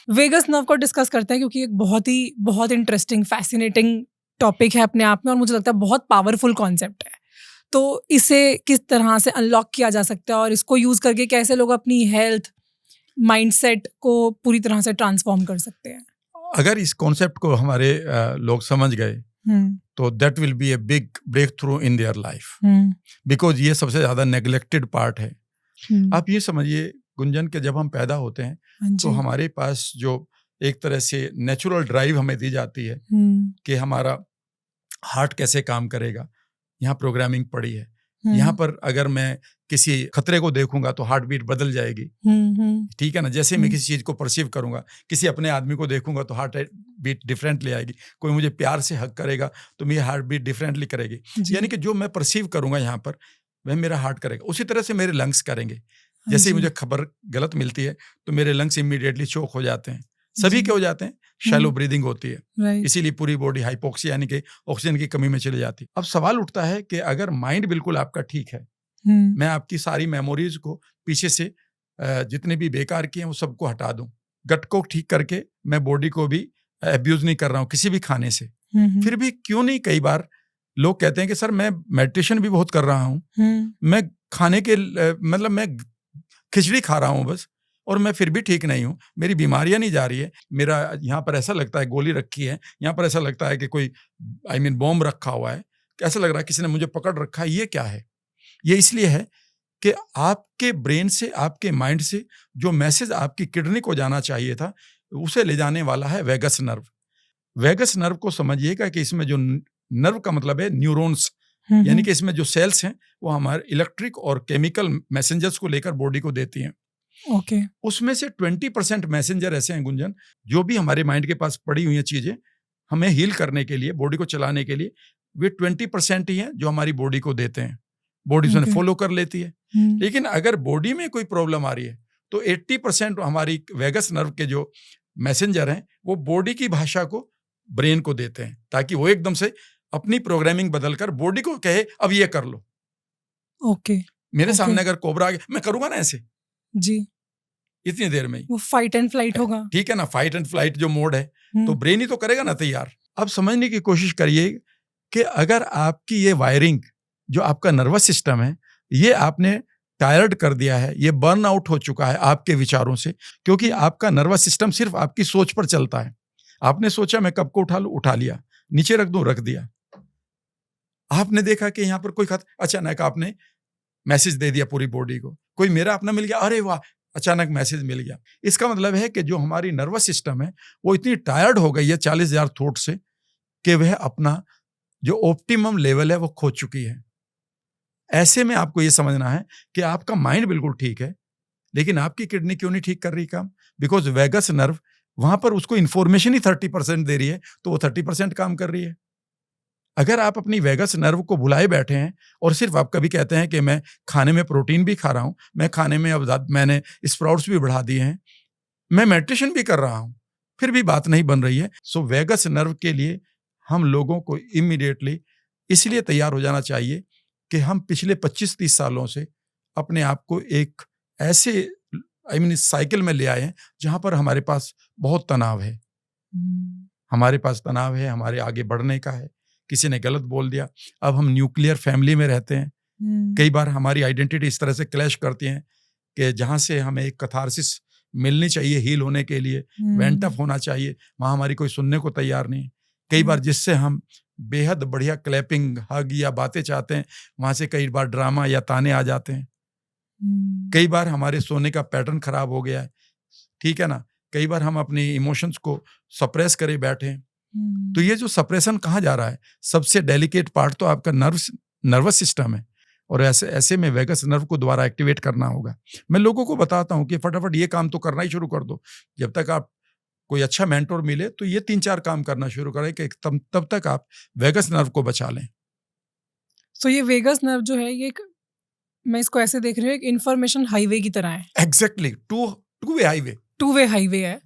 Vagus nerve को discuss करते हैं क्योंकि एक बहुत इंटरेस्टिंग फैसिनेटिंग टॉपिक है अपने आप में, और मुझे लगता है बहुत पावरफुल कॉन्सेप्ट है। तो इसे किस तरह से अनलॉक किया जा सकता है और इसको यूज करके कैसे लोग अपनी हेल्थ माइंडसेट को पूरी तरह से ट्रांसफॉर्म कर सकते हैं? अगर इस कॉन्सेप्ट को हमारे लोग समझ गए तो that will be a big breakthrough in their life, because ये सबसे ज्यादा नेग्लेक्टेड पार्ट है। आप ये समझिए गुंजन के जब हम पैदा होते हैं तो हमारे पास जो एक तरह से नेचुरल ड्राइव हमें दी जाती है कि हमारा हार्ट कैसे काम करेगा, यहाँ प्रोग्रामिंग पड़ी है। यहाँ पर अगर मैं किसी खतरे को देखूंगा तो हार्ट बीट बदल जाएगी, ठीक है ना। जैसे मैं किसी चीज को परसीव करूंगा, किसी अपने आदमी को देखूंगा तो हार्ट बीट डिफरेंटली आएगी। कोई मुझे प्यार से हक करेगा तो मेरी हार्ट बीट डिफरेंटली करेगी। यानी कि जो मैं परसीव करूंगा यहाँ पर वह मेरा हार्ट करेगा, उसी तरह से मेरे लंग्स करेंगे। जैसे ही मुझे खबर गलत मिलती है तो मेरे लंग्स इमीडिएटली चोक हो जाते हैं। सभी के हो जाते हैं, शैलो ब्रीदिंग होती है, इसीलिए पूरी बॉडी हाइपोक्सिया यानी कि ऑक्सीजन की कमी में चली जाती है। अब सवाल उठता है कि अगर माइंड बिल्कुल आपका ठीक है, मैं आपकी सारी मेमोरीज को पीछे से जितने भी बेकार किए हैं वो सबको हटा दूं, गट को ठीक करके मैं बॉडी को भी अब्यूज नहीं कर रहा हूं किसी भी खाने से, फिर भी क्यों नहीं कई बार लोग कहते हैं कि सर मैं मेडिटेशन भी बहुत कर रहा हूं, मैं खाने के मतलब मैं खिचड़ी खा रहा हूं बस, और मैं फिर भी ठीक नहीं हूं, मेरी बीमारियां नहीं जा रही है, मेरा यहाँ पर ऐसा लगता है गोली रखी है, यहाँ पर ऐसा लगता है कि कोई बॉम्ब रखा हुआ है, ऐसा लग रहा है किसी ने मुझे पकड़ रखा है। ये क्या है? ये इसलिए है कि आपके ब्रेन से, आपके माइंड से जो मैसेज आपकी किडनी को जाना चाहिए था उसे ले जाने वाला है वेगस नर्व। वेगस नर्व को समझिएगा कि इसमें जो नर्व का मतलब है न्यूरॉन्स, यानी कि इसमें जो सेल्स हैं वो हमारे इलेक्ट्रिक और केमिकल मैसेंजर्स को लेकर बॉडी को देती हैं। उसमें से 20% मैसेंजर ऐसे हैं गुंजन, जो भी हमारे माइंड के पास पड़ी हुई हैं चीजें हमें हील करने के लिए, बॉडी को चलाने के लिए, वे 20% ही हैं जो हमारी बॉडी को देते हैं। बॉडी उसने फॉलो कर लेती है। लेकिन अगर बॉडी में कोई प्रॉब्लम आ रही है तो 80% हमारी वेगस नर्व के जो मैसेंजर हैं वो बॉडी की भाषा को ब्रेन को देते हैं, ताकि वो एकदम से अपनी प्रोग्रामिंग बदलकर बॉडी को कहे अब ये कर लो। मेरे सामने अगर कोबरा आ गया, मैं करूंगा ना ऐसे जी, इतनी देर में ही वो फाइट एंड फ्लाइट होगा, ठीक है ना। फाइट एंड फ्लाइट जो मोड है तो ब्रेन ही तो करेगा ना तैयार। अब समझने की कोशिश करिए कि अगर आपकी ये वायरिंग जो आपका नर्वस सिस्टम है ये आपने टायर्ड कर दिया है, ये बर्न आउट हो चुका है आपके विचारों से, क्योंकि आपका नर्वस सिस्टम सिर्फ आपकी सोच पर चलता है। आपने सोचा मैं कप को उठा लूं, उठा लिया, नीचे रख दूं, रख दिया। आपने देखा कि यहाँ पर कोई अचानक आपने मैसेज दे दिया पूरी बॉडी को, कोई मेरा अपना मिल गया, अरे वाह, अचानक मैसेज मिल गया। इसका मतलब है कि जो हमारी नर्वस सिस्टम है वो इतनी टायर्ड हो गई है 40,000 थॉट से कि वह अपना जो ऑप्टिमम लेवल है वो खो चुकी है। ऐसे में आपको ये समझना है कि आपका माइंड बिल्कुल ठीक है, लेकिन आपकी किडनी क्यों नहीं ठीक कर रही काम? बिकॉज वेगस नर्व वहां पर उसको इंफॉर्मेशन ही 30% दे रही है, तो वो 30% काम कर रही है। अगर आप अपनी वेगस नर्व को भुलाए बैठे हैं और सिर्फ आप कभी कहते हैं कि मैं खाने में प्रोटीन भी खा रहा हूं, मैं खाने में अब मैंने स्प्राउट्स भी बढ़ा दिए हैं, मैं मेडिटेशन भी कर रहा हूं, फिर भी बात नहीं बन रही है। सो वेगस नर्व के लिए हम लोगों को इमीडिएटली इसलिए तैयार हो जाना चाहिए कि हम पिछले 25-30 सालों से अपने आप को एक ऐसे साइकिल में ले आए हैं जहां पर हमारे पास बहुत तनाव है। हमारे पास तनाव है, हमारे आगे बढ़ने का है, किसी ने गलत बोल दिया, अब हम न्यूक्लियर फैमिली में रहते हैं। कई बार हमारी आइडेंटिटी इस तरह से क्लैश करती है कि जहां से हमें एक कथारसिस मिलनी चाहिए हील होने के लिए, वेंट अप होना चाहिए, वहां हमारी कोई सुनने को तैयार नहीं। कई बार जिससे हम बेहद बढ़िया क्लैपिंग, हग या बातें चाहते हैं, वहां से कई बार ड्रामा या ताने आ जाते हैं। कई बार हमारे सोने का पैटर्न खराब हो गया है, ठीक है ना। कई बार हम अपनी इमोशंस को सप्रेस करे बैठे हैं। तो ये जो सप्रेशन कहाँ जा रहा है? सबसे डेलिकेट पार्ट तो आपका नर्वस सिस्टम है, और ऐसे में वेगस नर्व को दोबारा एक्टिवेट करना होगा। मैं लोगों को बताता हूँ कि फटाफट ये काम तो करना ही शुरू कर दो। जब तक आप कोई अच्छा मेंटोर मिले तो ये 3-4 काम करना शुरू करें कि तब तक आप वेगस नर्व को बचा लें। तो ये वेगस नर्व जो है, ये मैं इसको ऐसे देख रही हूँ, एक इंफॉर्मेशन हाईवे की तरह है। एग्जैक्टली, टू वे हाईवे है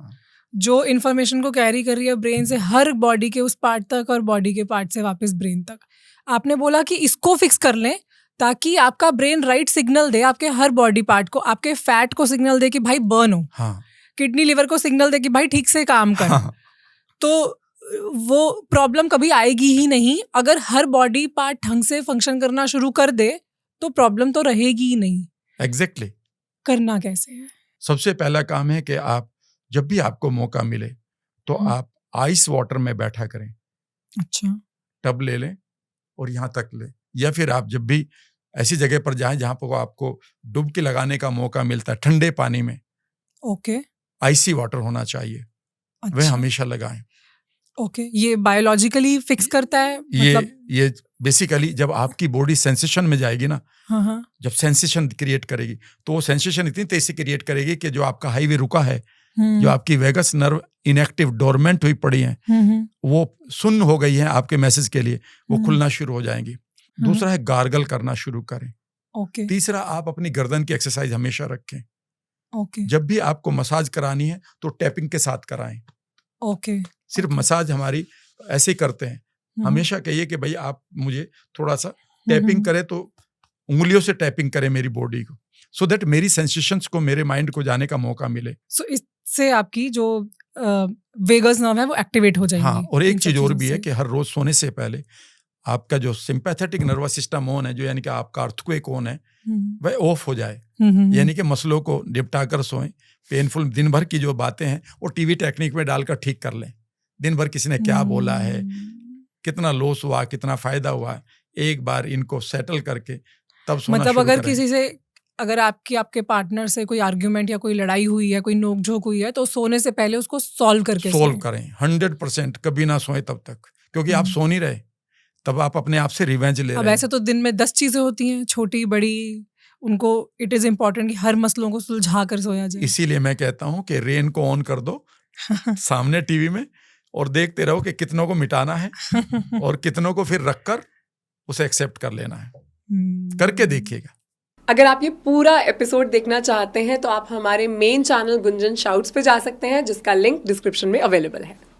जो इंफॉर्मेशन को कैरी कर रही है ब्रेन से हर बॉडी के उस पार्ट तक और बॉडी के पार्ट से वापस ब्रेन तक। आपने बोला कि इसको फिक्स कर लें ताकि आपका ब्रेन राइट सिग्नल दे आपके हर बॉडी पार्ट को, आपके फैट को सिग्नल दे कि भाई बर्न हो। किडनी लिवर को सिग्नल दे कि भाई ठीक से काम कर। हाँ। तो वो प्रॉब्लम कभी आएगी ही नहीं। अगर हर बॉडी पार्ट ढंग से फंक्शन करना शुरू कर दे तो प्रॉब्लम तो रहेगी ही नहीं। एग्जैक्टली। करना कैसे है? सबसे पहला काम है कि आप जब भी आपको मौका मिले तो आप आइस वाटर में बैठा करें। अच्छा। टब ले लें और यहाँ तक ले, या फिर आप जब भी ऐसी जगह पर जाएं जहां पर आपको डुबकी लगाने का मौका मिलता है ठंडे पानी में, ओके, आइसी वाटर होना चाहिए। अच्छा। वह हमेशा लगाएं। ओके, ये बायोलॉजिकली फिक्स करता है मतलब? ये बेसिकली जब आपकी बॉडी सेंसेशन में जाएगी ना, हाँ, जब सेंसेशन क्रिएट करेगी तो वो सेंसेशन इतनी तेजी से क्रिएट करेगी कि जो आपका हाईवे रुका है, जो आपकी वेगस नर्व इनएक्टिव डोरमेंट हुई पड़ी हैं, वो सुन्न हो गई हैं आपके मैसेज के लिए, वो खुलना शुरू हो जाएंगी। दूसरा है गार्गल करना शुरू करें। ओके। तीसरा, आप अपनी गर्दन की एक्सरसाइज हमेशा रखें। ओके। जब भी आपको मसाज करानी है तो टैपिंग के साथ कराएं। ओके। सिर्फ मसाज हमारी ऐसे ही करते हैं। हमेशा कहिए कि भाई आप मुझे थोड़ा सा टैपिंग करें, तो उंगलियों से टैपिंग करें मेरी बॉडी को, सो दैट मेरी सेंसेशंस को, मेरे माइंड को जाने का मौका मिले। सो इससे आपकी जो वेगस नर्व है वो एक्टिवेट हो जाएगी। हाँ, और एक चीज और भी है कि हर रोज सोने से पहले आपका जो सिंपैथेटिक नर्वस सिस्टम ऑन है, जो यानी कि आपका अर्थक्वेक ऑन है, वह ऑफ हो जाए। यानी कि मसलों को निपटा कर सोएं। पेनफुल दिन भर की जो बातें हैं वो टीवी टेक्निक में डालकर ठीक कर लें। दिन भर किसी ने क्या बोला है, कितना लॉस हुआ, कितना फायदा हुआ, एक बार इनको सेटल करके तब सोना मतलब शुरू अगर करें। किसी से, अगर आपके पार्टनर से कोई आर्ग्यूमेंट या कोई लड़ाई हुई है, कोई नोकझोंक हुई है, तो सोने से पहले उसको सॉल्व करें। 100%। कभी ना सोए तब तक, क्योंकि आप सो नहीं रहे, तब आप अपने आप से रिवेंज ले रहे हैं। अब ऐसे तो दिन में 10 चीजें होती हैं, छोटी बड़ी, उनको इट इज इम्पोर्टेंट कि हर मसलों को सुलझा कर सोया जाए। इसीलिए मैं कहता हूँ कि रेन को ऑन कर दो सामने टीवी में, और देखते रहो कि कितनों को मिटाना है और कितनों को फिर रखकर उसे एक्सेप्ट कर लेना है। करके देखिएगा। अगर आप ये पूरा एपिसोड देखना चाहते हैं तो आप हमारे मेन चैनल गुंजन शाउट्स पे जा सकते हैं, जिसका लिंक डिस्क्रिप्शन में अवेलेबल है।